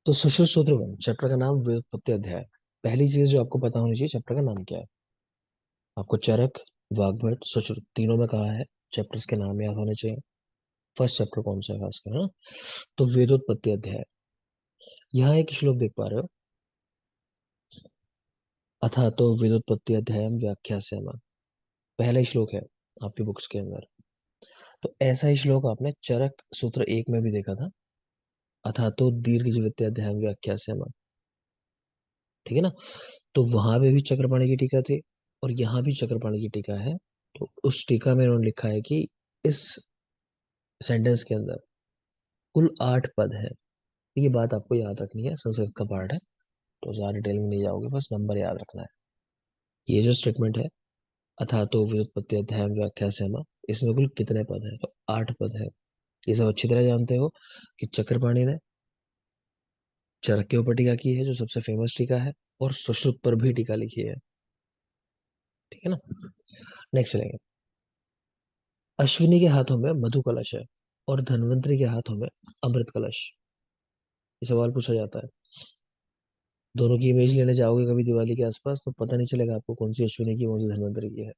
तो सुश्रुत सूत्र one chapter का नाम व्युत्पत्ति अध्याय। पहली चीज जो आपको पता होनी चाहिए, चैप्टर का नाम क्या है। आपको चरक, वाग्भट, सुश्रुत तीनों में कहा है चैप्टर्स के नाम याद होने चाहिए। फर्स्ट चैप्टर कौन सा है खासकर, है ना। तो वेदोत्पत्ति अध्याय, यहाँ एक श्लोक देख पा रहे हो। अथा तो वेदोत्पत्ति अध्याय व्याख्यास्यामः, पहला ही श्लोक है आपकी बुक्स के अंदर। तो ऐसा ही श्लोक आपने चरक सूत्र एक में भी देखा था। अथा तो दीर्घ जीवित अध्याय व्याख्यास्यामः, ठीक है ना। तो वहां पे भी चक्रपाणि की टीका थी और यहाँ भी चक्रपाणि की टीका है। तो उस टीका में उन्होंने लिखा है कि इस सेंटेंस के अंदर कुल 8 पद है। ये बात आपको याद रखनी है, संस्कृत का पार्ट है तो ज्यादा डिटेल में नहीं जाओगे, बस नंबर याद रखना है। ये जो स्टेटमेंट है, अथा तो व्युत्पत्ति अध्याय व्याख्या से, इसमें कुल कितने पद हैं? तो 8 पद है। ये सब अच्छी तरह जानते हो कि चक्रपाणि ने चरक के ऊपर टीका की है, जो सबसे फेमस टीका है, और सुश्रुत पर भी टीका लिखी है, ठीक है ना। नेक्स्ट चलेंगे। अश्विनी के हाथों में मधु कलश है और धन्वंतरी के हाथों में अमृत कलश। ये सवाल पूछा जाता है। दोनों की इमेज लेने जाओगे कभी दिवाली के आसपास तो पता नहीं चलेगा आपको कौन सी अश्विनी की कौन सी धन्वंतरी की है।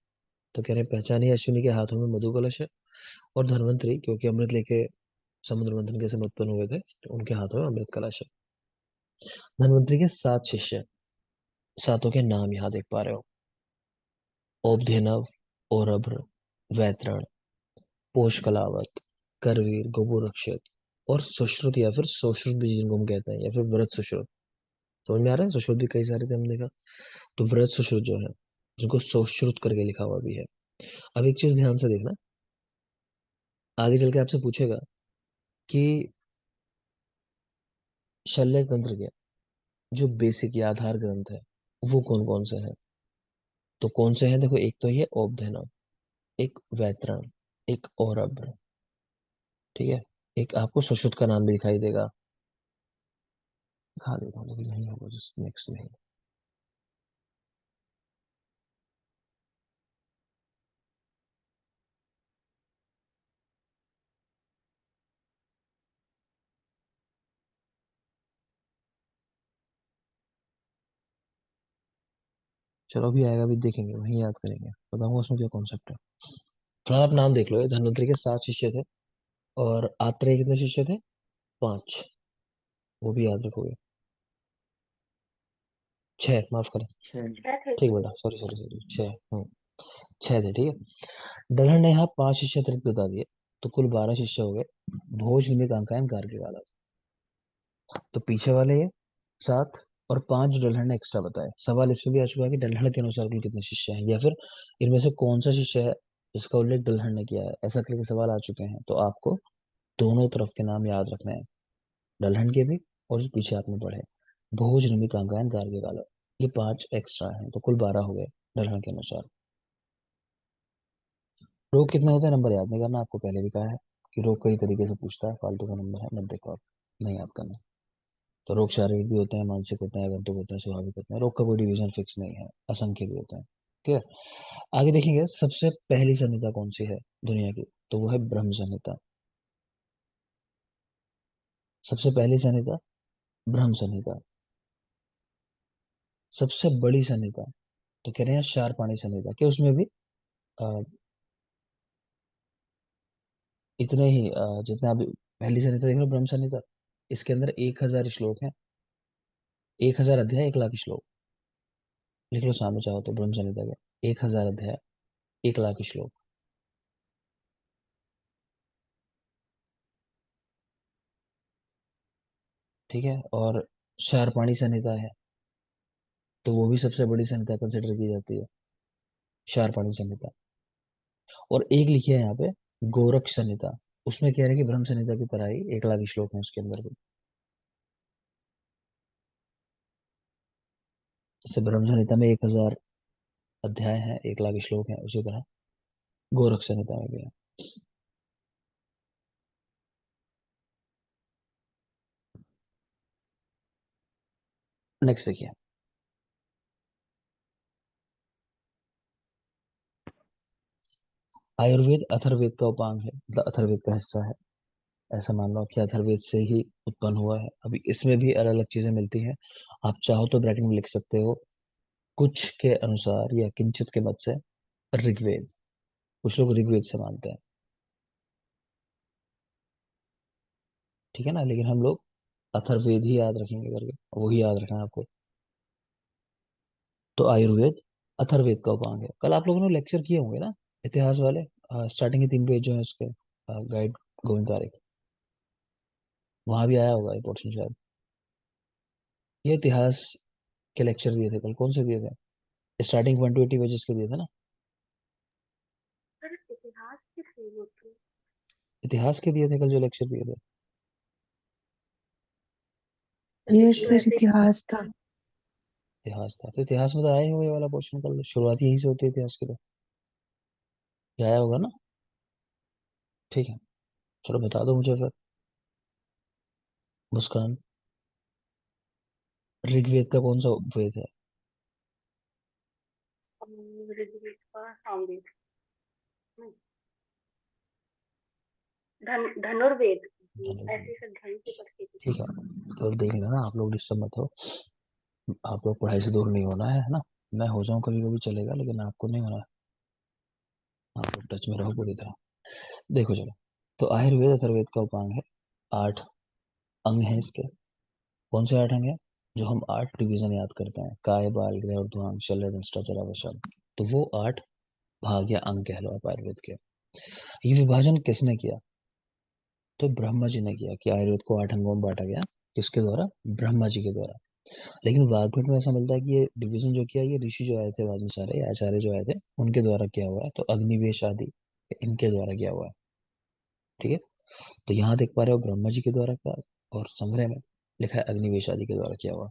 तो कह रहे हैं पहचानिए, अश्विनी के हाथों में मधु कलश है और धन्वंतरी, क्योंकि अमृत लेके समुद्र मंथन के समय उत्पन्न हुए थे, तो उनके हाथों में अमृत कलश है। धन्वंतरी के 7 शिष्य हैं। सातों के नाम यहाँ देख पा रहे हो। औपधेनव, औरभ्र, वैतरण, पोषकलावत, करवीर, गोपुरक्षित और सुश्रुत या फिर सुश्रुत भी जिनको हम कहते हैं, या फिर व्रत सुश्रुत। समझ में आ रहा है, सुश्रुत भी कई सारे थे हमने कहा। तो व्रत सुश्रुत जो है, जिनको सुश्रुत करके लिखा हुआ भी है। अब एक चीज ध्यान से देखना, आगे चल के आपसे पूछेगा कि शल्य तंत्र के जो बेसिक या आधार ग्रंथ है वो कौन कौन से हैं। तो कौन से हैं देखो, एक तो ये औपधेनव, एक वैतरण, एक औरभ्र, ठीक है। एक आपको सुश्रुत का नाम भी दिखाई देगा, दिखा देता हूँ लेकिन नहीं होगा, जस्ट नेक्स्ट में ही। चलो अभी आएगा, अभी देखेंगे, वहीं याद करेंगे, बताऊंगा उसमें क्या कॉन्सेप्ट है। फिलहाल आप नाम देख लो, ये धन्वंतरि के 7 शिष्य थे और आत्रेय कितने शिष्य थे? 5। वो भी याद रखोगे। 6, माफ करें। ठीक बेटा, सॉरी सॉरी सॉरी, 6। 6 थे, ठीक है। दलहन ने यहाँ 5 शिष्य अतिरिक्त बता दिए, तो कुल 12 शिष्य हो गए। भोज, निमित, अंकायन, गार्गी वाला। तो पीछे वाले ये 7 और 5 जो दलहन ने एक्स्ट्रा बताए। सवाल इसमें भी आ चुका है कि दलहन के अनुसार कुल कितने शिष्य हैं, या फिर इनमें से कौन सा शिष्य है जिसका उल्लेख दलहन ने किया है, ऐसा करके सवाल आ चुके हैं। तो आपको दोनों तरफ के नाम याद रखने हैं, दलहन के भी और जो पीछे आपने पढ़े, भोज, निमित, अंकायन, गार्गी वाला। ये 5 एक्स्ट्रा हैं, तो कुल 12 हो गए दलहन के अनुसार। रोग कितने होते हैं नंबर याद नहीं करना, आपको पहले भी कहा है कि रोग कई तरीके से पूछता है, फालतू का नंबर है मत देखो आप, नहीं याद करना। तो रोग शारीरिक भी होते हैं, मानसिक होते हैं, आगंतुक होते हैं, स्वाभाविक होते हैं। रोग का कोई डिवीजन फिक्स नहीं है, असंख्य भी होते हैं, ठीक है। आगे देखेंगे, सबसे पहली संहिता कौन सी है दुनिया की, तो वो है ब्रह्म संहिता। सबसे पहली संहिता ब्रह्म संहिता। सबसे बड़ी संहिता तो कह रहे हैं शारपाणी संहिता, कि उसमें भी अ, इतने ही जितने अभी पहली संहिता देख लो ब्रह्म संहिता, इसके अंदर 1000 श्लोक हैं। 1000 अध्याय, 1 लाख श्लोक। लिख लो सामने चाहो तो, ब्रह्म संहिता के 1000 अध्याय, 1 लाख श्लोक, ठीक है। और शारपाणी संहिता है, तो वो भी सबसे बड़ी संहिता कंसिडर की जाती है, शारपाणी संहिता। और एक लिखी है यहाँ पे गोरख संहिता, उसमें कह रहे हैं कि ब्रह्म संहिता की तरह ही 1 लाख श्लोक है उसके अंदर भी। जैसे ब्रह्म संहिता में 1000 अध्याय है, 1 लाख श्लोक है, उसी तरह गोरख संहिता में भी है। नेक्स्ट देखिए, आयुर्वेद अथर्ववेद का उपांग है, मतलब अथर्ववेद का हिस्सा है। ऐसा मान लो कि अथर्ववेद से ही उत्पन्न हुआ है। अभी इसमें भी अलग अलग चीजें मिलती हैं। आप चाहो तो ब्रैकेट में लिख सकते हो, कुछ के अनुसार या किंचित के मत से ऋग्वेद। कुछ लोग ऋग्वेद से मानते हैं, ठीक है ना, लेकिन हम लोग अथर्ववेद ही याद रखेंगे करके, वही याद रखना है आपको। तो आयुर्वेद अथर्ववेद का उपांग है। कल आप लोगों ने लेक्चर किए होंगे ना, इतिहास वाले, स्टार्टिंग के 3 पेज जो है उसके, गाइड गोविंद तारिक, वहां भी आया होगा ये पोर्शन शायद। ये इतिहास के लेक्चर दिए थे कल, कौन से दिए थे? स्टार्टिंग 1 to 80 पेजेस के दिए थे ना। सर इतिहास की सेल होती है। इतिहास के दिए थे कल जो लेक्चर दिए थे। ये यस तो सर, ऐसे इतिहास था। इतिहास था तो इतिहास में तो आया ही होगा ये वाला पोर्शन, कल शुरुआत यही से होती है इतिहास की, तो ये आया होगा ना। ठीक है, चलो बता दो मुझे फिर, मुस्कान, ऋग्वेद का कौन सा वेद है? ऋग्वेद का सामवेद, नहीं, धनुर्वेद। धनुर्वेद। ऐसे सब ध्यान से पढ़ते थे। ठीक है, तो देख लेना, आप लोग डिस्टर्ब मत हो। आप लोग पढ़ाई से दूर नहीं होना है ना। मैं हो जाऊं कभी कभी चलेगा, लेकिन आपको नहीं होना है। आप लोग टच में रहो पूरी तरह। देखो चलो, तो आयुर्वेद अथर्ववेद का उपांग है। 8 अंग हैं इसके। कौन से 8 अंग हैं? जो हम 8 डिवीजन याद करते हैं, काय बाल गृह ऊर्ध्वांग शल्य दंष्टा जरा वशन, तो वो 8 भाग या अंग कह लो आप आयुर्वेद के। ये विभाजन किसने किया? तो ब्रह्मा जी ने किया, कि आयुर्वेद को 8 अंगों में बांटा गया। किसके द्वारा? ब्रह्मा जी के द्वारा। लेकिन वाग्भट में ऐसा मिलता है कि ये डिवीजन जो किया, ये ऋषि जो आए थे बाद में, सारे आचार्य जो आए थे, उनके द्वारा किया हुआ है। तो अग्निवेश आदि इनके द्वारा किया हुआ है। ठीक है, तो यहाँ देख पा रहे हो ब्रह्मा जी के द्वारा का, और संग्रह में लिखा है अग्निवेश आदि के द्वारा किया हुआ।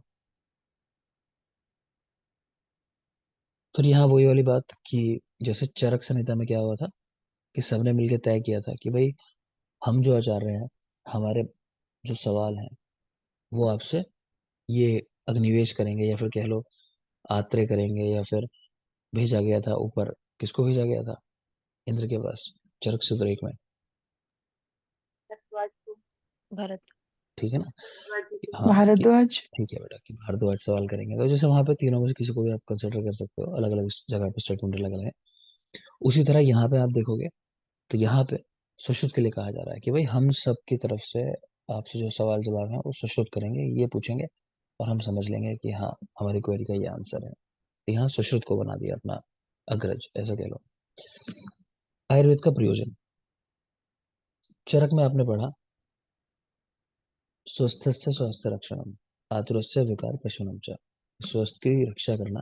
फिर यहाँ वही वाली बात कि जैसे चरक संहिता में क्या हुआ था, कि सबने मिलकर तय किया था कि भाई हम जो आचार्य हैं, हमारे जो सवाल हैं वो आपसे ये अग्निवेश करेंगे, या फिर कह लो आत्रेय करेंगे, या फिर भेजा गया था ऊपर। किसको भेजा गया था? इंद्र के पास, चरक सूत्र 1 में। भारद्वाज को, भरत। ठीक है ना। भारद्वाज जी को। हाँ कि भारद्वाज। ठीक है बेटा, कि भारद्वाज सवाल करेंगे, तो जैसे वहां पे तीनों में से किसी को भी आप कंसिडर कर सकते हो, अलग अलग जगह पे स्टेटमेंट अलग अलग है। उसी तरह यहाँ पे आप देखोगे, तो यहाँ पे सुश्रुत के लिए कहा जा रहा है कि भाई हम सब की तरफ से आपसे जो सवाल जवाब है वो सुश्रुत करेंगे, ये पूछेंगे, और हम समझ लेंगे कि हाँ हमारी क्वेरी का ये आंसर है। तो यहाँ सुश्रुत को बना दिया अपना अग्रज, ऐसा कह लो। आयुर्वेद का प्रयोजन, चरक में आपने पढ़ा, स्वस्थस्य स्वास्थ्य रक्षणम, आतुरस्य विकार पशुनम च। स्वस्थ की रक्षा करना,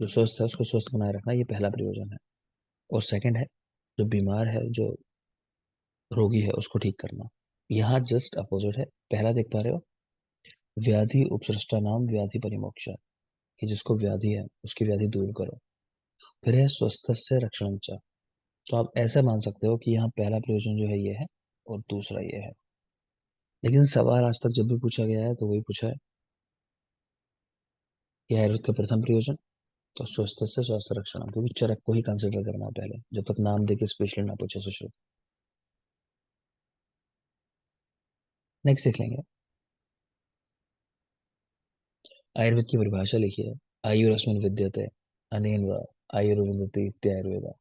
जो स्वस्थ है उसको स्वस्थ बनाए रखना, ये पहला प्रयोजन है। और सेकंड है, जो बीमार है, जो रोगी है, उसको ठीक करना। यहाँ जस्ट अपोजिट है। पहला देख पा रहे हो, व्याधि उपसृष्टा नाम व्याधि परिमोक्षा, कि जिसको व्याधि है उसकी व्याधि दूर करो। फिर है स्वस्थस्य रक्षणम च। तो आप ऐसा मान सकते हो कि यहाँ पहला प्रयोजन जो है ये है, और दूसरा ये है। लेकिन सवाल आज तक जब भी पूछा गया है तो वही पूछा है कि आयुर्वेद का प्रथम प्रयोजन तो स्वस्थ से स्वास्थ्य रक्षण, क्योंकि चरक को ही कंसिडर करना है पहले, जब तक नाम देके स्पेशली ना पूछे सुश्रुत। नेक्स्ट देख लेंगे, आयुर्वेद की परिभाषा लिखी है। आयुरस्मिन् विद्यते अनेन व आयुर्विन्दति इत्यायुर्वेद,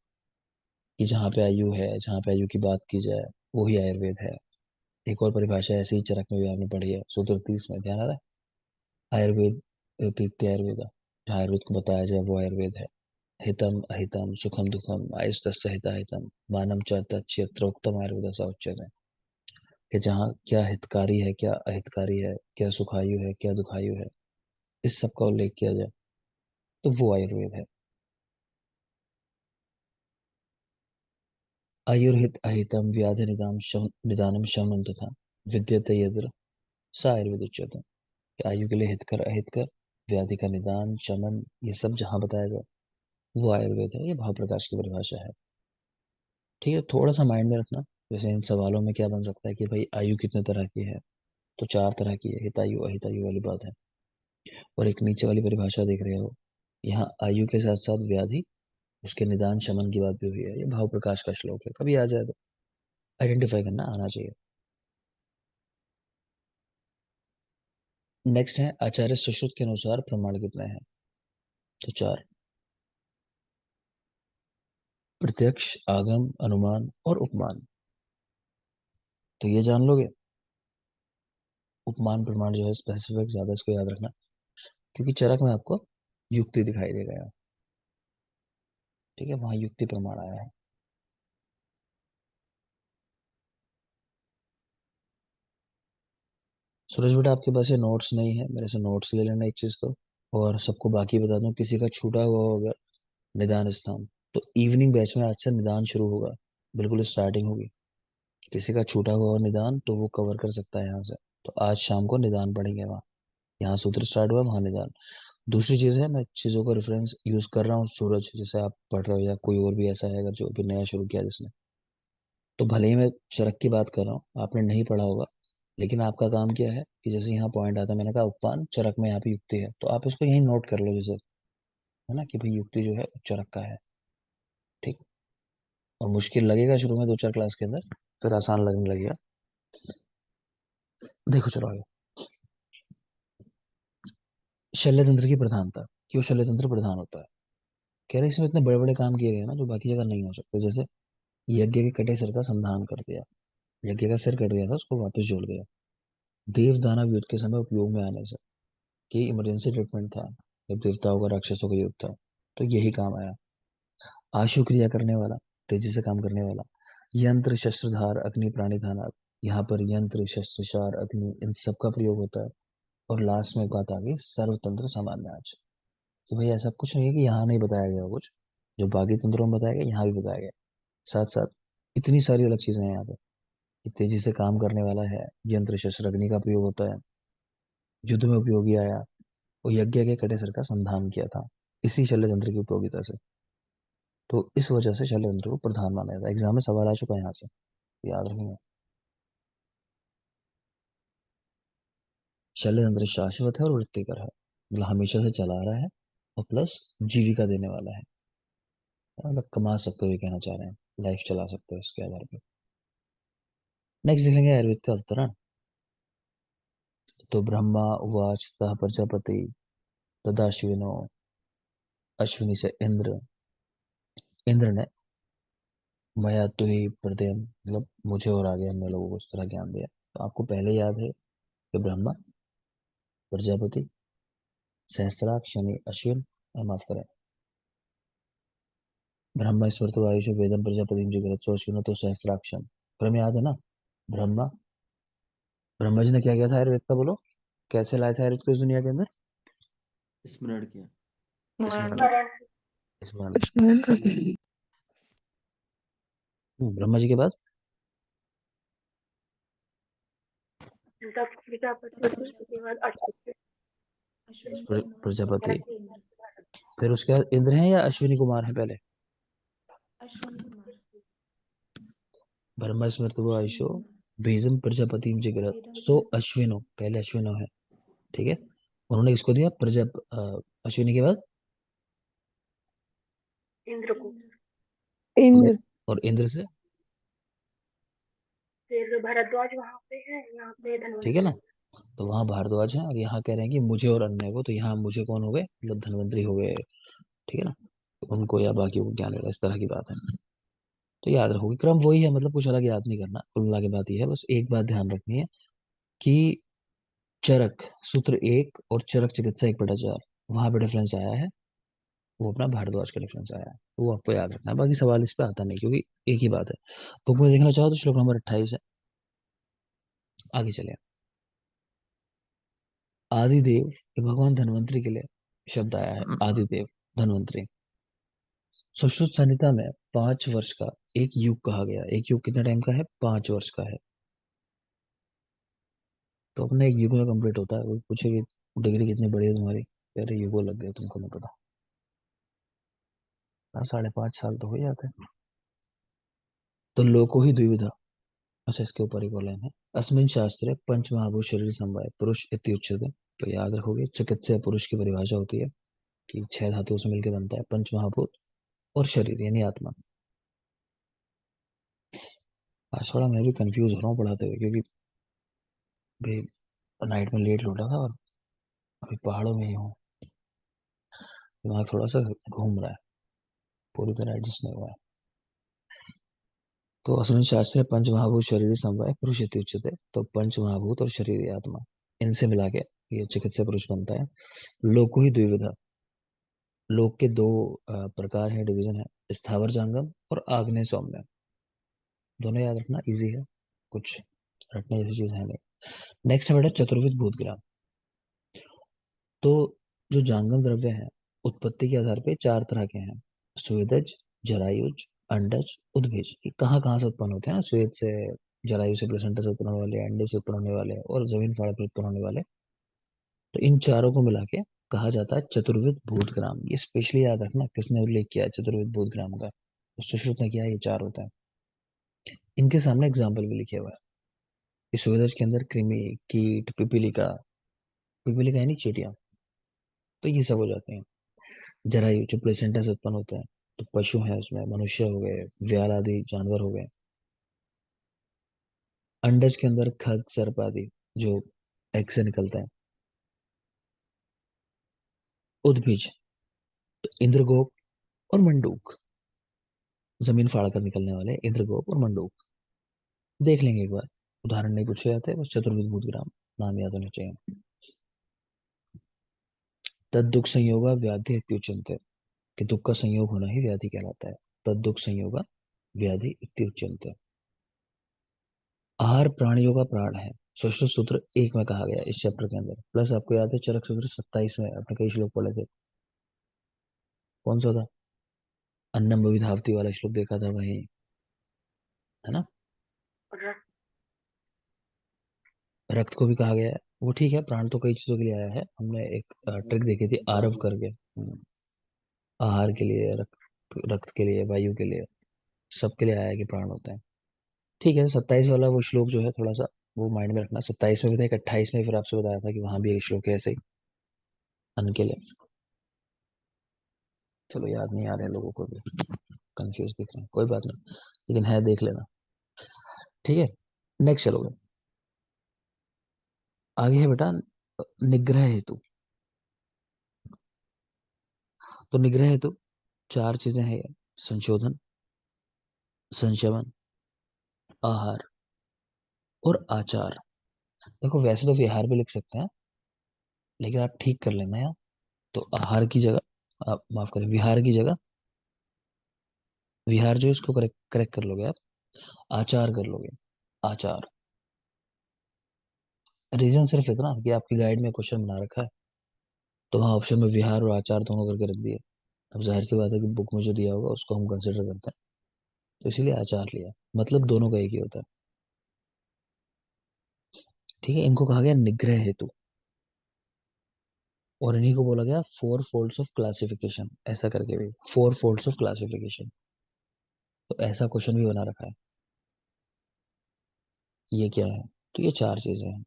कि जहाँ पे आयु है, जहाँ पे आयु की बात की जाए, वो ही आयुर्वेद है। एक और परिभाषा ऐसी ही चरक में भी आपने पढ़ी है, सूत्र 30 में, ध्यान आ रहा है? आयुर्वेद इत्यायुर्वेद, जहाँ आयुर्वेद को बताया जाए वो आयुर्वेद है। हितम अहितम सुखम दुखम आयुस्तस्य हिताहितम मानम च तच्यत्रोक्तम आयुर्वेद सा उच्यते, कि जहाँ क्या हितकारी है, क्या अहितकारी है, क्या सुखायु है, क्या दुखायु है, इस सब का उल्लेख किया जाए तो वो आयुर्वेद है। आयुर्हित अहितम व्याधि निदानम शमनम तथा विद्यते यद्र सा आयुर्वेद उच्यते, कि आयु के लिए हितकर अहितकर, व्याधि का निदान शमन, ये सब जहाँ बताया जाए वो आयुर्वेद है। ये भाव प्रकाश की परिभाषा है। ठीक है, थोड़ा सा माइंड में रखना। जैसे इन सवालों में क्या बन सकता है कि भाई आयु कितने तरह की है, तो 4 तरह की है, हितायु अहितायु वाली बात है। और एक नीचे वाली परिभाषा देख रहे हो, यहाँ आयु के साथ साथ व्याधि, उसके निदान शमन की बात भी हुई है। ये भाव प्रकाश का श्लोक है, कभी आ जाए तो आइडेंटिफाई करना आना चाहिए। नेक्स्ट है आचार्य सुश्रुत के अनुसार प्रमाण कितने हैं? तो चार। प्रत्यक्ष, आगम, अनुमान और उपमान। तो ये जान लोगे। उपमान प्रमाण जो है स्पेसिफिक ज्यादा, इसको याद रखना, क्योंकि चरक में आपको युक्ति दिखाई देगा यहाँ। ठीक है, वहां युक्ति प्रमाण आया है। सूरज बेटा, आपके पास ये नोट्स नहीं है, मेरे से नोट्स ले लेना एक चीज तो। और सबको बाकी बता दूं, किसी का छूटा हुआ होगा निदान स्थान, तो इवनिंग बैच में आज से निदान शुरू होगा, बिल्कुल स्टार्टिंग होगी। किसी का छूटा हुआ हो निदान तो वो कवर कर सकता है यहाँ से। तो आज शाम को निदान पढ़ेंगे वहाँ। यहाँ सूत्र स्टार्ट हुआ, वहाँ निदान। दूसरी चीज है, मैं चीजों का रेफरेंस यूज कर रहा हूँ, सूरज जैसे आप पढ़ रहे हो या कोई और भी ऐसा है अगर जो अभी नया शुरू किया जिसने, तो भले ही मैं चरक की बात कर रहा हूँ, आपने नहीं पढ़ा होगा, लेकिन आपका काम क्या है कि जैसे यहाँ पॉइंट आता है, मैंने कहा उपपान चरक में यहाँ पे युक्ति है, तो आप इसको यहीं नोट कर लो जैसे, है ना, कि भाई युक्ति जो है चरक का है। ठीक। और मुश्किल लगेगा शुरू में दो चार क्लास के अंदर, फिर आसान लगने लगेगा। देखो चलो आगे। शल्य तंत्र की प्रधानता, क्यों शल्य तंत्र प्रधान होता है? कह रहे इसमें इतने बड़े बड़े काम किए गए ना जो बाकी जगह नहीं हो सकते, जैसे यज्ञ के कटे सिर का संधान कर दिया। यज्ञ का सिर कट गया था, उसको वापस जोड़ दिया। देव दानव युद्ध के समय उपयोग में आने से, कि इमरजेंसी ट्रीटमेंट था जब देवताओं का राक्षसों का युद्ध था, तो यही काम आया। आशु क्रिया करने वाला, तेजी से काम करने वाला। यंत्र शस्त्रधार अग्नि प्राणी धानात, यहाँ पर यंत्र शस्त्रसार अग्नि इन सब का प्रयोग होता है। और लास्ट में एक बात आ गई, सर्वतंत्र सामान्य आज, कि भाई ऐसा कुछ नहीं है कि यहाँ नहीं बताया गया कुछ, जो बाकी तंत्रों में बताया गया यहाँ भी बताया गया। साथ साथ इतनी सारी अलग चीजें हैं यहाँ पे, कि तेजी से काम करने वाला है, यंत्र शस्त्र अग्नि का प्रयोग होता है, युद्ध में उपयोगी आया, और यज्ञ के कटे सर का संधान किया था इसी शल्य तंत्र की उपयोगिता से। तो इस वजह से शल्य तंत्र को प्रधान माना जाता है। एग्जाम में सवाल आ चुका है यहाँ से, याद रखेंगे। शल्य तंत्र शाश्वत है और वृत्तिकर है, मतलब हमेशा से चला आ रहा है, और प्लस जीविका देने वाला है। मतलब कमा सकते हो, ये कहना चाह रहे हैं, लाइफ चला सकते हो इसके आधार पर। नेक्स्ट देखेंगे आयुर्वेद का अवतरण। तो ब्रह्मा उवाच तः प्रजापति तदाश्विनो, अश्विनी से इंद्र, इंद्र ने मया तो ही प्रदय, मतलब मुझे और आगे हमने लोगों को इस तरह ज्ञान दिया। तो आपको पहले याद है कि ब्रह्मा, प्रजापति, सहस्राक्ष यानी अश्विन, माफ करें, ब्रह्मा स्मृत आयुष वेदम प्रजापति जगत अश्विन तो सहस्राक्षम। क्रम याद है ना? ब्रह्मा, ब्रह्मा जी ने क्या किया था आयुर्वेद का, बोलो, कैसे लाया था आयुर्वेद को इस दुनिया के अंदर? स्मरण किया। स्मरण, स्मरण। स्मरण। ब्रह्मा जी के बाद तब प्रजापति, उसके बाद अश्विनी, प्रजापति, भरत, फिर उसके बाद इंद्र हैं या अश्विनी कुमार है पहले? ब्रह्मा स्मृत आयुषो भेजम प्रजापति जिगरत सो अश्विनो, पहले अश्विनो है। ठीक है, उन्होंने इसको दिया अश्विनी के बाद इंद्र को। इंद्र, और इंद्र से, फिर भरद्वाज वहां पे है, यहाँ पे ठीक है ना, धन्वंतरि। तो वहां भारद्वाज है, और यहाँ कह रहे हैं कि मुझे और अन्य को, तो यहाँ मुझे कौन हो गए, मतलब धन्वंतरी हो गए। ठीक है ना, तो उनको या बाकी को ज्ञान मिला, इस तरह की बात है। तो याद रखोगे, क्रम वही है, मतलब कुछ अलग याद नहीं करना, कुल मिला के बात ये है, बस एक बात ध्यान रखनी है कि चरक सूत्र एक और चरक चिकित्सा 1/4 वहां पे डिफरेंस आया है, वो अपना भारद्वाज का डिफरेंस आया है, तो वो आपको याद रखना है। बाकी सवाल इस पे आता नहीं, क्योंकि एक ही बात है। बुक में देखना चाहो तो श्लोक नंबर 28 है। आगे चले। आदिदेव, ये भगवान धन्वंतरी के लिए शब्द आया है, आदिदेव, धन्वंतरी। सुश्रुत संहिता में 5 वर्ष का एक युग कहा गया। एक युग कितने टाइम का है? 5 वर्ष का है। तो अपना एक युग में कंप्लीट होता है। वो पूछे कि डिग्री कितनी बड़ी है तुम्हारी, अरे युगो लग गए तुमको, नहीं पता। हाँ, 5.5 साल तो हो जाते हैं। तो लोको ही द्विविधा, अच्छा इसके ऊपर एक और लाइन है, अस्मिन शास्त्रे पंच महाभूत शरीर समवाय पुरुष इति उच्यते। तो याद रखोगे, चिकित्सा पुरुष की परिभाषा होती है कि 6 धातुओं से मिलकर बनता है पंच महाभूत और शरीर यानी आत्मा। आज थोड़ा मैं भी कंफ्यूज हो रहा हूँ पढ़ाते हुए, क्योंकि भाई नाइट में लेट लौटा था, और अभी पहाड़ों में ही हूँ, दिमाग थोड़ा सा घूम रहा है, पूरी तरह एडजस्ट नहीं हुआ है। तो अस्मिन् शास्त्रे पंचमहाभूत शरीर समवाय पुरुष इति उच्यते। तो पंचमहाभूत और शरीर आत्मा, इनसे मिला के ये चिकित्सा पुरुष बनता है। लोको ही द्विविधा, लोक के दो प्रकार है, डिवीजन है, स्थावर जंगम और आग्नेय सौम्य। दोनों याद रखना, इजी है, कुछ रटने जैसी चीज है नहीं। नेक्स्ट है बेटा चतुर्विध भूतग्राम। तो जो जांगम द्रव्य है, उत्पत्ति के आधार पे चार तरह के हैं, स्वेदज, जरायुज, अंडज, उद्भिज। ये कहाँ कहाँ से उत्पन्न होते हैं ना, स्वेद से, जरायु से, प्लेसेंटा से उत्पन्न होने वाले, अंडे से उत्पन्न होने वाले और जमीन फाड़ कर उत्पन्न होने वाले। तो इन चारों को मिला के कहा जाता है चतुर्विध भूतग्राम। ये स्पेशली याद रखना, किसने उल्लेख किया है चतुर्विध भूतग्राम का, तो सुश्रुत ने किया है, ये चार होता है। इनके सामने एग्जाम्पल भी लिखे हुआ है। इस स्वेदज के अंदर कृमि, कीट, पिपीलिका, पिपीलिका यानी चींटियां, तो ये सब हो जाते हैं। जरायु जो प्लेसेंटा से उत्पन्न होता है, तो पशु है उसमें, मनुष्य हो गए, व्याल आदि जानवर हो गए। अंडज के अंदर खग, सर्प आदि जो एग से निकलता है। उद्भिज तो इंद्रगोप और मंडूक, जमीन फाड़ कर निकलने वाले इंद्रगोप और मंडूक। देख लेंगे एक बार, उदाहरण नहीं पूछे जाते, बस चतुर्विध भूतग्राम नाम याद होने चाहिए। तद दुख संयोगा व्याधि इत्युच्यन्ते, कि दुख का संयोग होना ही व्याधि कहलाता है। तद दुख संयोगा व्याधि इत्युच्यन्ते। आहार प्राणियों का प्राण है, सूत्र सूत्र एक में कहा गया इस चैप्टर के अंदर। प्लस आपको याद है चरक सूत्र 27 में अपने कई श्लोक पढ़े थे, कौन सा था, अन्नम विधावती वाला श्लोक देखा था वही, है ना। र- रक्त को भी कहा गया है, वो ठीक है, प्राण तो कई चीजों के लिए आया है। हमने एक ट्रिक देखी थी आरव करके, आहार के लिए, रक्त के लिए, वायु के लिए, सबके लिए आया है कि प्राण होता है। ठीक है, 27 वाला वो श्लोक जो है थोड़ा सा वो माइंड में रखना। 27 में भी था, एक 28 में फिर आपसे बताया था कि वहां भी एक श्लोक है ऐसे ही, अन्न के लिए। चलो याद नहीं आ रहे लोगों को भी, कंफ्यूज दिख रहे हैं, कोई बात नहीं, लेकिन है, देख लेना। ठीक है, नेक्स्ट चलोगे, आगे है बेटा निग्रह हेतु। तो निग्रह हेतु चार चीजें हैं ये, संशोधन, संशमन, आहार और आचार। देखो वैसे तो विहार भी लिख सकते हैं, लेकिन आप ठीक कर लेना यार। तो आहार की जगह, आप माफ करें, विहार की जगह, विहार जो है इसको करेक्ट करेक्ट कर लोगे आप, आचार कर लोगे, आचार। रीजन सिर्फ इतना कि आपकी गाइड में क्वेश्चन बना रखा है, तो वहाँ ऑप्शन में विहार और आचार दोनों करके रख दिए। अब जाहिर सी बात है कि बुक में जो दिया होगा उसको हम कंसिडर करते हैं, तो इसीलिए आचार लिया, मतलब दोनों का एक ही होता है। ठीक है, इनको कहा गया निग्रह हेतु, और इन्हीं को बोला गया फोर फोल्ड्स ऑफ क्लासिफिकेशन, ऐसा करके भी, फोर फोल्ड्स ऑफ क्लासिफिकेशन। तो ऐसा क्वेश्चन भी बना रखा है। ये क्या है, तो ये चार चीजें हैं।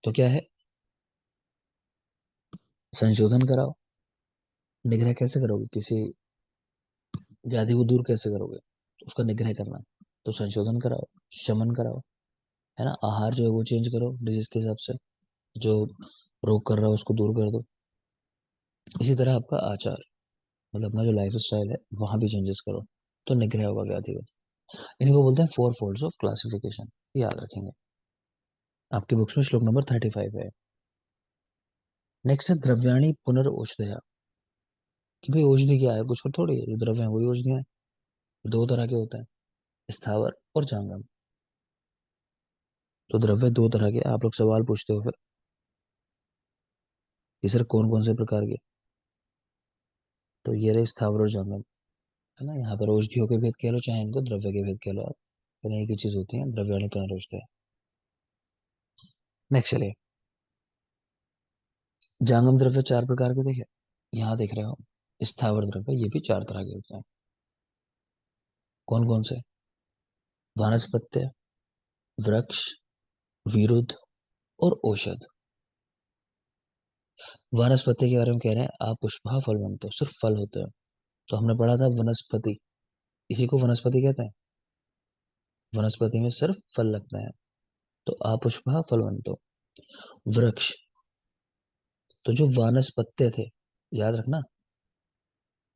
तो क्या है, संशोधन कराओ, निग्रह कैसे करोगे, किसी व्याधि को दूर कैसे करोगे, तो उसका निग्रह करना, तो संशोधन कराओ, शमन कराओ, है ना, आहार जो है वो चेंज करो डिजीज के हिसाब से, जो रोग कर रहा है उसको दूर कर दो। इसी तरह आपका आचार, मतलब अपना जो लाइफ स्टाइल है वहां भी चेंजेस करो, तो निग्रह होगा व्याधि का। इनको बोलते हैं फोर फोल्ड्स ऑफ क्लासिफिकेशन, याद रखेंगे। आपकी बुक्स में श्लोक नंबर 35 है। नेक्स्ट है द्रव्याणी पुनर्औषधया, कि भाई औषधि क्या है, कुछ और थोड़ी है, जो द्रव्य है वही औषधियां हैं। दो तरह के होते हैं, स्थावर और जंगम। तो द्रव्य दो तरह के, आप लोग सवाल पूछते हो फिर कि सर कौन कौन से प्रकार के, तो ये रहे स्थावर और जंगम, है ना। यहाँ पर औषधियों के भेद कह लो, चाहे इनको द्रव्य के भेद कह लो आप, दोनों एक ही चीज होती है, द्रव्याणी पुनर्औषधया। नेक्स्ट चलिए, जांगम द्रव्य चार प्रकार के देखे, यहाँ देख रहे हो। स्थावर द्रव्य ये भी चार तरह के होते हैं, कौन कौन से, वानस्पत्य, वृक्ष, विरुद्ध और औषध। वनस्पति के बारे में कह रहे हैं, आप पुष्पा फल बनते हो, सिर्फ फल होते हैं। तो हमने पढ़ा था वनस्पति, इसी को वनस्पति कहते हैं, वनस्पति में सिर्फ फल लगता है। तो आप पुष्पा फल बनते हो। वृक्ष, तो जो वानस्पत्य थे, याद रखना,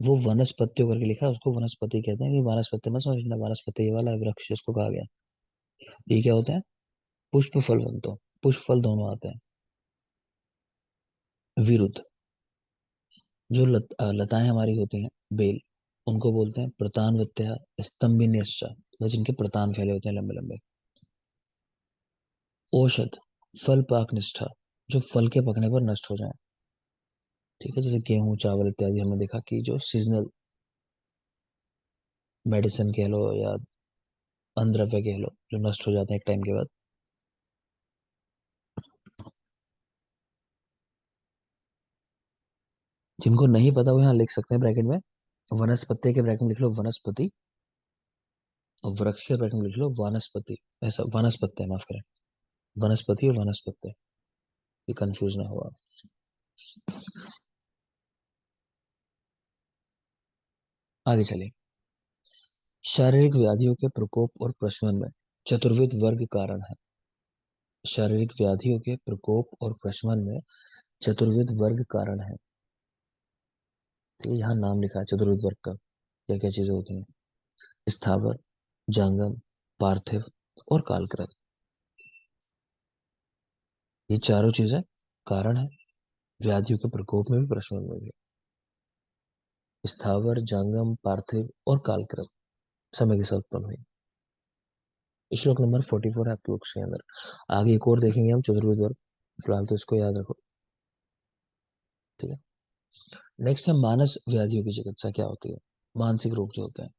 वो वनस्पतियों करके लिखा है, उसको वनस्पति कहते हैं। कि वानस्पत्य मत समझना, वानस्पत्य ये वाला है वृक्ष जिसको कहा गया। ये क्या होता है? पुष्प फल बनते हो, पुष्प फल दोनों आते हैं। विरुद्ध, जो लताएं हमारी होती हैं, बेल, उनको बोलते हैं प्रतान वित्या स्तंभिन्यश्च, मतलब जिनके प्रतान फैले होते हैं लंबे लंबे। औषध, फल पाक निष्ठा, जो फल के पकने पर नष्ट हो जाए। ठीक है, जैसे गेहूं चावल इत्यादि हमने देखा कि जो सीजनल मेडिसिन कह लो या अनद्रव्य कह लो, जो नष्ट हो जाते हैं एक टाइम के बाद। जिनको नहीं पता वो यहाँ लिख सकते हैं ब्रैकेट में, वनस्पति के ब्रैकेट में लिख लो वनस्पति, और वृक्ष के ब्रैकेट में लिख लो वानस्पति। ऐसा वनस्पति है, माफ करें, वनस्पति और वनस्पति, ये कंफ्यूज ना हुआ। आगे चलिए। शारीरिक व्याधियों के प्रकोप और प्रशमन में चतुर्विध वर्ग कारण है। शारीरिक व्याधियों के प्रकोप और प्रशमन में चतुर्विध वर्ग कारण है। ठीक है, यहाँ नाम लिखा है चतुर्विध वर्ग का, क्या क्या चीजें होती हैं। स्थावर, जांगम, पार्थिव और कालकृत, ये चारों चीजें कारण है व्याधियों के प्रकोप में भी प्रशमन में भी। स्थावर, जांगम, पार्थिव और कालकृत समय के साथ उत्पन्न हुई। श्लोक नंबर 44 है आपके बुक्स के अंदर। आगे एक और देखेंगे हम चतुर्विध वर्ग, फिलहाल तो इसको याद रखो। ठीक है, नेक्स्ट है मानस व्याधियों की चिकित्सा क्या होती है, मानसिक रोग जो होते हैं।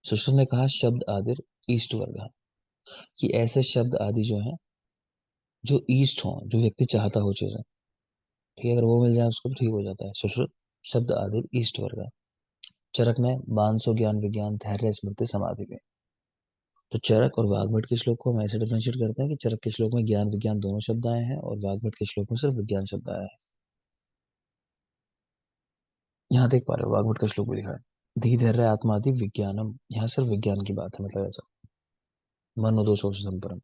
सुश्रुत ने कहा शब्द आदि ईस्ट वर्ग है, कि ऐसे शब्द आदि जो हैं, जो ईस्ट हो, जो व्यक्ति चाहता हो चीजें, ठीक है, अगर वो मिल जाए उसको तो ठीक हो जाता है। सुश्रुत शब्द आदि ईस्ट वर्ग है। चरक ने मानसो ज्ञान विज्ञान धैर्य स्मृति समाधि में। तो चरक और वाग्भट के श्लोक को हम ऐसे डिफरेंशिएट करते हैं कि चरक के श्लोक में ज्ञान विज्ञान दोनों शब्द आए हैं और वाग्भट के श्लोक में सिर्फ विज्ञान शब्द आया है। यहाँ देख पा रहे हो वाग्भट का श्लोक भी लिखा है, धी धैर्य आत्मादि विज्ञानम, यहाँ सिर्फ विज्ञान की बात है, मतलब ऐसा मनो दोषों संपरम।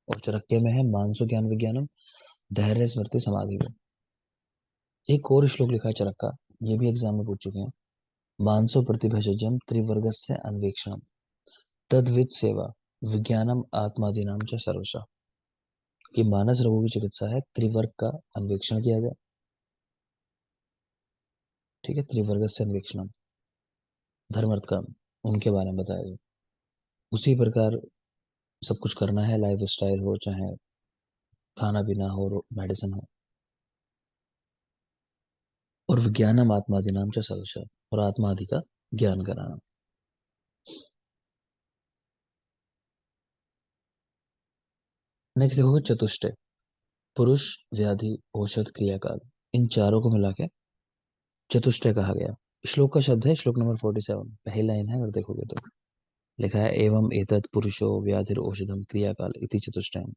और चाणक्य में है मानसो ज्ञान विज्ञानम धैर्य स्मृति समाधि में। एक और श्लोक लिखा है चरक का, ये भी एग्जाम में पूछ चुके हैं। मानसो प्रतिभजम त्रिवर्गस्य अन्वेक्षणम तद्विद सेवा विज्ञानम आत्मादीनाम च सर्वशः, कि मानस रोगों की चिकित्सा है त्रिवर्ग का अन्वेक्षण किया गया। ठीक है, त्रिवर्ग से अन्वेक्षणम, धर्म अर्थ काम, उनके बारे में बताया गया। उसी प्रकार सब कुछ करना है, लाइफ स्टाइल हो चाहे खाना पीना हो मेडिसिन हो। और विज्ञानम आत्मादीनाम च सर्वशः, और आत्मा आदि का ज्ञान कराना। नेक्स्ट देखोगे चतुष्टय, पुरुष, व्याधि, औषध, क्रियाकाल, इन चारों को मिला के चतुष्टय कहा गया। श्लोक का शब्द है श्लोक नंबर 47, पहली लाइन है, अगर देखोगे तो लिखा है एवं एतत् पुरुषो व्याधिर औषधम क्रियाकाल इति चतुष्टयम।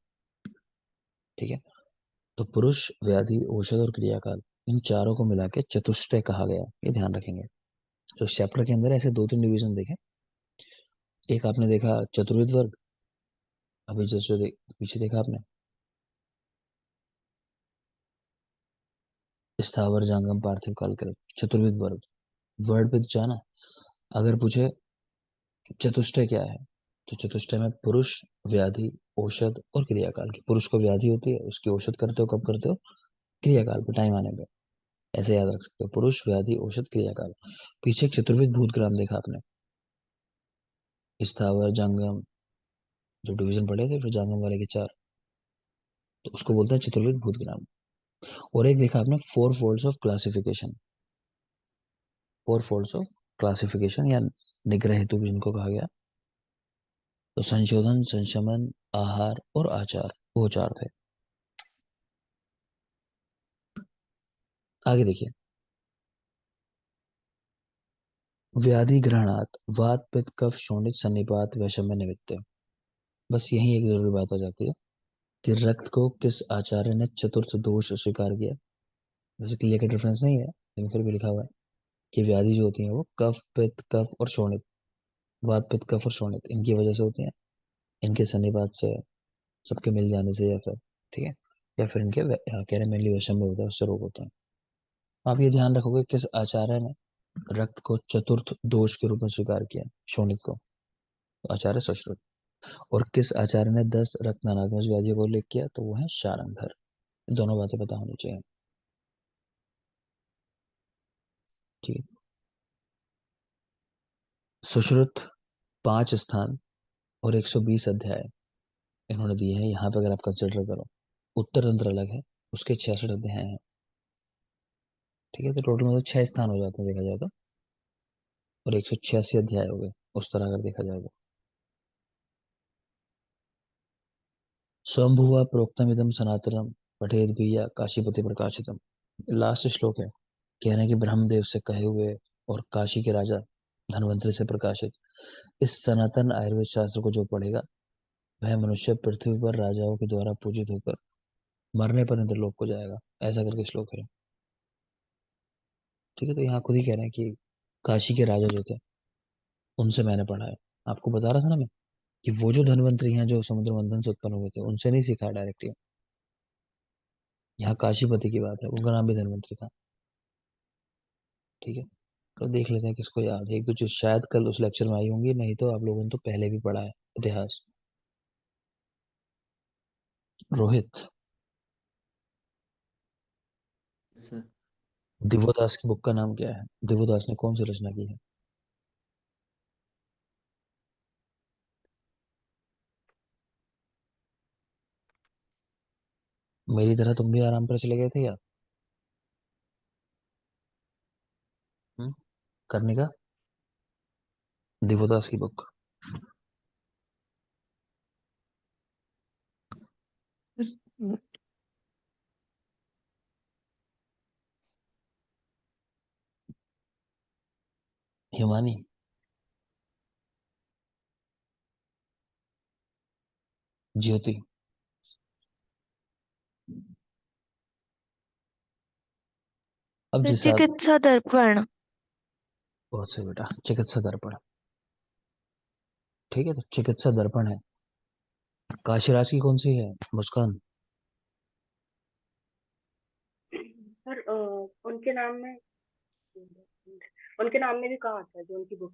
ठीक है, तो पुरुष, व्याधि, औषध और क्रियाकाल, इन चारों को मिला के चतुष्टय कहा गया, ये ध्यान रखेंगे। तो चैप्टर के अंदर ऐसे दो तीन डिवीजन देखे। एक आपने देखा चतुर्विध वर्ग, अभी जस्ट जो पीछे देखा आपने स्थावर, जांगम, पार्थिव, कालकृत, चतुर्विध वर्ग। वर्ड पे जाना, अगर पूछे चतुष्टय क्या है, तो चतुष्टय में पुरुष, व्याधि, औषध और क्रियाकाल। की पुरुष को व्याधि होती है, उसकी औषध करते हो कब करते हो, क्रियाकाल पे, टाइम आने पे। ऐसे याद रख सकते हो, पुरुष, व्याधि, औषध, क्रियाकाल। पीछे एक चतुर्विध भूतग्राम देखा आपने, स्थावर, जांगम, जो डिवीजन पढ़े थे, फिर जांगम वाले के चार, तो उसको बोलते हैं चतुर्विध भूतग्राम। और एक देखा आपने four folds of classification, four folds of classification या निग्रह हेतु भी जिनको कहा गया। तो संशोधन, संशमन, आहार और आचार, वो चार थे। आगे देखिए, व्याधि ग्रहणात वात पित्त कफ शोणित सन्निपात वैषम्य निमित्त। बस यही एक जरूरी बात आ जाती है कि रक्त को किस आचार्य ने चतुर्थ दोष स्वीकार किया। वैसे क्लियर का डिफरेंस नहीं है, लेकिन फिर भी लिखा हुआ है कि व्याधि जो होती है वो कफ पित्त कफ और शोणित, वात पित्त कफ और शोणित, इनकी वजह से होती है, इनके सन्निपात से, सबके मिल जाने से, या फिर, ठीक है, या फिर इनके कह रहे मेनली विषम में होता है, उससे रोग होता है। आप ये ध्यान रखोगे किस आचार्य ने रक्त को चतुर्थ दोष के रूप में स्वीकार किया, शोणित को? तो आचार्य सुश्रुत। और किस आचार्य ने 10 रक्त नानात्मक व्याधियों को उल्लेख किया? तो वो है शारंगधर। दोनों बातें पता होनी चाहिए। ठीक है। सुश्रुत 5 स्थान और 120 अध्याय इन्होंने दिए हैं यहाँ पे, अगर आप कंसिडर करो। उत्तर तंत्र अलग है, उसके 66 अध्याय हैं। ठीक है, तो टोटल मतलब 6 स्थान हो जाते हैं देखा जाए तो, और 186 अध्याय हो गए उस तरह अगर देखा जाए तो। स्वयंभुवा प्रोक्तमिदं सनातनम पठेद भी या काशीपति प्रकाशितम। लास्ट श्लोक है, कह रहे हैं कि ब्रह्मदेव से कहे हुए और काशी के राजा धनवंतरि से प्रकाशित इस सनातन आयुर्वेद शास्त्र को जो पढ़ेगा, वह मनुष्य पृथ्वी पर राजाओं के द्वारा पूजित होकर मरने पर इंद्रलोक को जाएगा। ऐसा करके श्लोक है। ठीक है, तो यहाँ खुद ही कह रहे हैं कि काशी के राजा जो थे उनसे मैंने पढ़ा है। आपको बता रहा था ना मैं कि वो जो धनवंतरी हैं जो समुद्र मंथन से उत्पन्न हुए थे, उनसे नहीं सीखा डायरेक्टली। यहाँ काशीपति की बात है, उनका नाम भी धनवंतरी था। ठीक है, तो देख लेते हैं किसको याद है। एक दो चीज शायद कल उस लेक्चर में आई होंगी, नहीं तो आप लोगों ने तो पहले भी पढ़ा है इतिहास। रोहित, सर। दिवोदास की बुक का नाम क्या है? दिवोदास ने कौन सी रचना की है? मेरी तरह तुम भी आराम पर चले गए थे या? हम्म? करने का, दिवोदास की बुक। हिमानी, ज्योति। अब जिस आद चिकित्सा दर्पण। बहुत से बेटा, चिकित्सा दर्पण। ठीक है, तो चिकित्सा दर्पण है। काशीराज की कौन सी है? मुस्कान। सर उनके नाम में भी कहा आता है जो उनकी बुक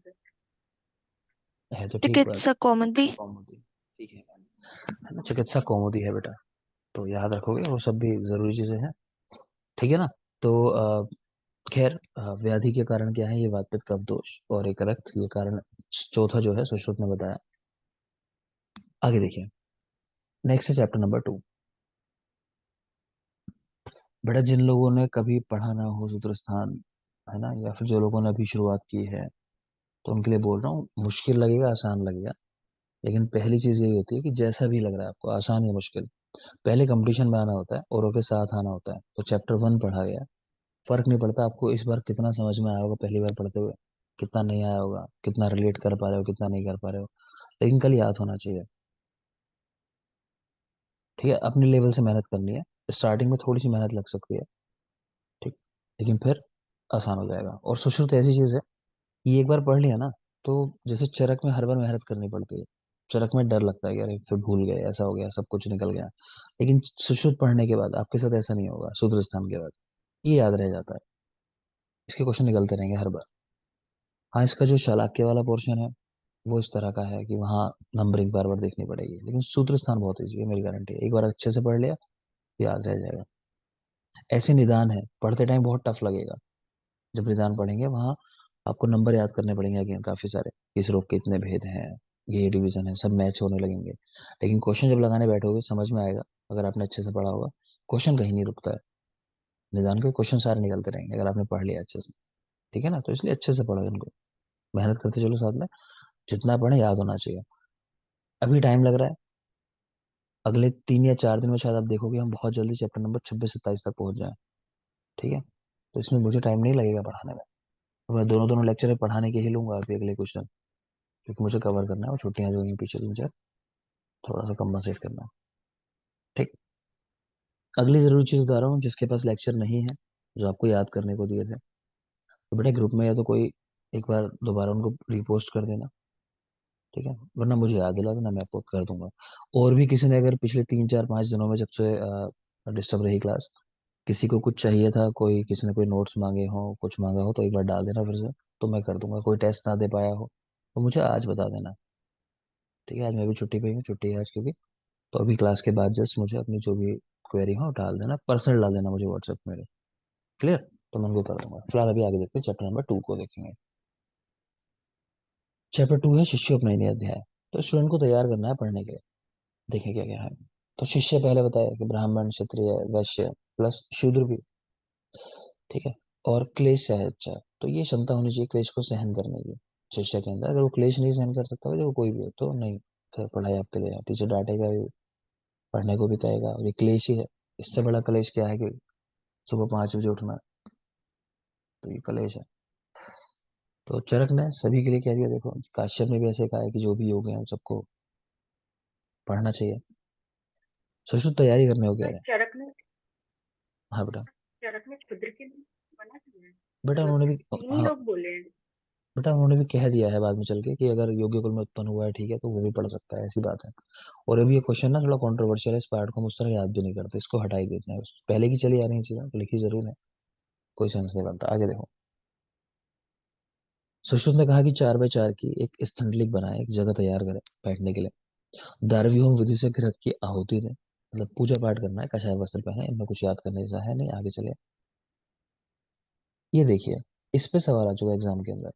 है तो ठीक बात। चिकित्सा कौमुदी। कौमुदी। ठीक है ना, चिकित्सा कौमुदी है बेटा। तो याद रखोगे, वो सब भी जरूरी चीजें हैं। ठीक है ना। तो खैर, व्याधि के कारण क्या है? ये वातपित्त कफ दोष और एक रक्त, ये कारण चौथा जो है सुश्रुत ने बताया। आगे देखिए, नेक्स्ट है चैप्टर नंबर 2। बेटा, जिन लोगों ने कभी पढ़ा ना हो सूत्र स्थान, है ना, या फिर जो लोगों ने अभी शुरुआत की है, तो उनके लिए बोल रहा हूँ, मुश्किल लगेगा आसान लगेगा, लेकिन पहली चीज यही होती है कि जैसा भी लग रहा है आपको, आसान या मुश्किल, पहले कंपटीशन में आना होता है, औरों के साथ आना होता है। तो चैप्टर 1 पढ़ा गया, फर्क नहीं पड़ता आपको इस बार कितना समझ में आया होगा पहली बार पढ़ते हुए, कितना नहीं आया होगा, कितना रिलेट कर पा रहे हो, कितना नहीं कर पा रहे हो, लेकिन कल याद होना चाहिए। ठीक है, अपने लेवल से मेहनत करनी है। स्टार्टिंग में थोड़ी सी मेहनत लग सकती है, ठीक, लेकिन फिर आसान हो जाएगा। और सुश्रुत ऐसी चीज है, ये एक बार पढ़ लिया ना, तो जैसे चरक में हर बार मेहनत करनी पड़ती है। चरक में डर लगता है कि अरे फिर भूल गए, ऐसा हो गया, सब कुछ निकल गया। लेकिन सुश्रुत पढ़ने के बाद आपके साथ ऐसा नहीं होगा। सूत्र स्थान के बाद ये याद रह जाता है, इसके क्वेश्चन निकलते रहेंगे हर बार। हाँ, इसका जो चालाक्य वाला पोर्शन है वो इस तरह का है कि वहाँ नंबरिंग बार बार देखनी पड़ेगी, लेकिन सूत्र स्थान बहुत ईजी है, मेरी गारंटी है। एक बार अच्छे से पढ़ लिया, याद रह जाएगा। ऐसे निदान है, पढ़ते टाइम बहुत टफ लगेगा। जब निदान पढ़ेंगे वहाँ आपको नंबर याद करने पड़ेंगे अगेन, काफी सारे, किस रोग के इतने भेद हैं, ये डिवीजन है, सब मैच होने लगेंगे। लेकिन क्वेश्चन जब लगाने बैठोगे समझ में आएगा, अगर आपने अच्छे से पढ़ा होगा। क्वेश्चन कहीं नहीं रुकता है, निदान के क्वेश्चन सारे निकलते रहेंगे अगर आपने पढ़ लिया अच्छे से। ठीक है ना, तो इसलिए अच्छे से पढ़ो इनको, मेहनत करते चलो साथ में। जितना पढ़े याद होना चाहिए। अभी टाइम लग रहा है, अगले 3 या 4 दिन में शायद आप देखोगे हम बहुत जल्दी चैप्टर नंबर 26-27 तक पहुंच जाए। ठीक है, तो इसमें मुझे टाइम नहीं लगेगा पढ़ाने में। तो मैं दोनों दोनों लेक्चर पढ़ाने के ही लूंगा अभी अगले कुछ दिन, क्योंकि मुझे कवर करना है, और छुट्टियां जो हुई हैं पीछे 3-4, थोड़ा सा कंपनसेट करना है। ठीक। अगली जरूरी चीज बता रहा हूँ, जिसके पास लेक्चर नहीं है, जो आपको याद करने को दिए थे, तो बेटा ग्रुप में या तो कोई एक बार दोबारा उनको रिपोस्ट कर देना। ठीक है, वरना मुझे याद दिला देना, मैं आपको कर दूंगा। और भी किसी ने अगर पिछले 3-4-5 दिनों में जब से डिस्टर्ब रही क्लास। किसी को कुछ चाहिए था, कोई किसी ने कोई नोट्स मांगे हो, कुछ मांगा हो, तो एक बार डाल देना फिर से, तो मैं कर दूंगा। कोई टेस्ट ना दे पाया हो तो मुझे आज बता देना। ठीक है, आज मैं भी छुट्टी पे ही हूँ, छुट्टी है आज क्योंकि। तो अभी क्लास के बाद जस्ट मुझे अपनी जो भी क्वेरी हो डाल देना, पर्सनल डाल देना मुझे व्हाट्सएप मेरे। क्लियर? तो मैं उनको कर दूंगा। फिलहाल अभी आगे देखते हैं, चैप्टर नंबर 2 को देखेंगे। चैप्टर 2 है शिष्योपनयनी अध्याय। तो स्टूडेंट को तैयार करना है पढ़ने के लिए। देखें क्या क्या है। तो शिष्य पहले बताया कि ब्राह्मण, क्षत्रिय, वैश्य प्लस शूद्र भी। ठीक है। और क्लेश सहज। तो ये क्षमता होनी चाहिए क्लेश को सहन करने की शिष्य के अंदर। अगर वो क्लेश नहीं सहन कर सकता, जो कोई भी हो, तो नहीं, फिर पढ़ाई आपके लिए टीचर डांटेगा भी, पढ़ने को भी कहेगा। और ये क्लेश ही है। इससे बड़ा क्लेश क्या है कि सुबह 5 बजे उठना। तो ये क्लेश है। तो चरक ने सभी के लिए कह दिया, देखो काश्यप ने भी ऐसे कहा है कि जो भी योग है उन सबको पढ़ना चाहिए। सुश्रुत तैयारी करने हो गया सर है। हाँ बेटा। चरक ने क्षुद्र के लिए मना किया है। बेटा मतलब उन्होंने भी, सिर्फ 3 ही हाँ लोग बोले हैं। बेटा उन्होंने भी कह दिया है बाद में चल के कि अगर योग्य कुल में उत्पन्न हुआ है, ठीक है, तो वो भी पढ़ सकता है, ऐसी बात है। और अभी ये क्वेश्चन ना थोड़ा कंट्रोवर्शियल है, इस पार्ट को हम उस तरह याद भी नहीं करते, इसको हटा ही देते हैं। पहले की चली आ रही चीजें तो लिखी जरूर है, कोई सेंस नहीं बनता। आगे देखो। सुश्रुत ने कहा कि 4x4 की एक स्थंडलिक बनाए, एक जगह तैयार करें बैठने के लिए। दारवी होम विधि से घृत की आहुति दें, मतलब पूजा पाठ करना है, कषाय वस्त्र पहने, इनमें कुछ याद करने जैसा है नहीं। आगे चले। ये देखिए, इस पे सवाल आ चुका है एग्जाम के अंदर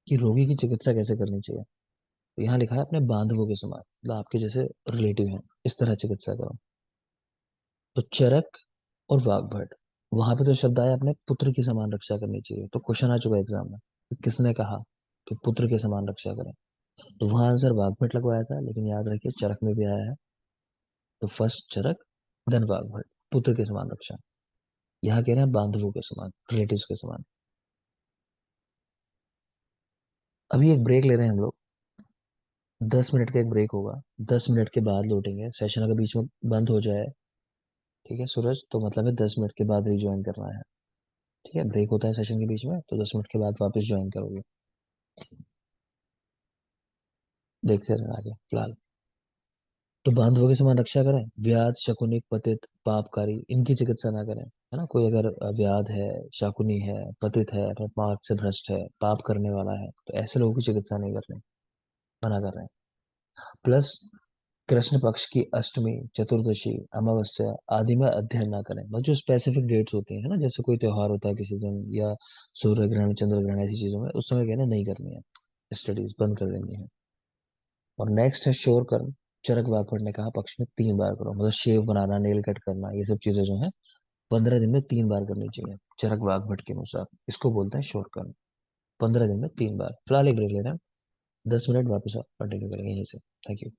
कि रोगी की चिकित्सा कैसे करनी चाहिए। तो यहाँ लिखा है अपने बांधवों के समान, मतलब आपके जैसे रिलेटिव हैं, इस तरह चिकित्सा करो। तो चरक और वाग्भट, वहां पे तो शब्द आया अपने पुत्र की समान रक्षा करनी चाहिए। तो क्वेश्चन आ चुका है एग्जाम में कि किसने कहा कि पुत्र के समान रक्षा करें। तो वहां आंसर वाग्भट लगवाया था, लेकिन याद रखिए चरक में भी आया है। तो फर्स्ट चरक, देन वाग्भट, पुत्र के समान रक्षा। यहाँ कह रहे हैं बांधवों के समान, रिलेटिव्स के समान। अभी एक ब्रेक ले रहे हैं हम लोग, 10 मिनट का एक ब्रेक होगा। 10 मिनट के बाद लौटेंगे। सेशन अगर बीच में बंद हो जाए, ठीक है सूरज, तो मतलब है 10 मिनट के बाद रिज्वाइन करना है। ठीक है, ब्रेक होता है सेशन के बीच में, तो 10 मिनट के बाद वापस ज्वाइन करोगे। देखते रहना आगे फिलहाल। तो बांधवों के समान रक्षा करें, व्याध, शकुनिक, पतित, पापकारी, इनकी चिकित्सा ना करें। है ना, कोई अगर व्याध है, शाकुनी है, पतित है, अपने मार्ग से भ्रष्ट है, पाप करने वाला है, तो ऐसे लोगों की चिकित्सा नहीं करनी, मना कर रहे हैं। प्लस कृष्ण पक्ष की अष्टमी, चतुर्दशी, अमावस्या आदि में अध्ययन ना करें। मतलब जो स्पेसिफिक डेट्स होती हैं, है ना, जैसे कोई त्योहार होता है किसी दिन, या सूर्य ग्रहण, चंद्र ग्रहण, ऐसी चीजों में उस समय कहना नहीं करनी है, स्टडीज बंद कर देनी है। और नेक्स्ट है शोर कर्म। चरक वाकड़ ने कहा पक्ष में 3 बार करो, मतलब शेव बनाना, नेल कट करना, ये सब चीजें जो है 15 दिन में 3 बार करनी चाहिए चरक वाकभट के अनुसार। इसको बोलते हैं शोर कर्म। 15 दिन में 3 बार। फिलहाल एक ब्रेक ले रहे हैं, 10 मिनट, वापस कंटिन्यू करेंगे यहीं से। Thank you.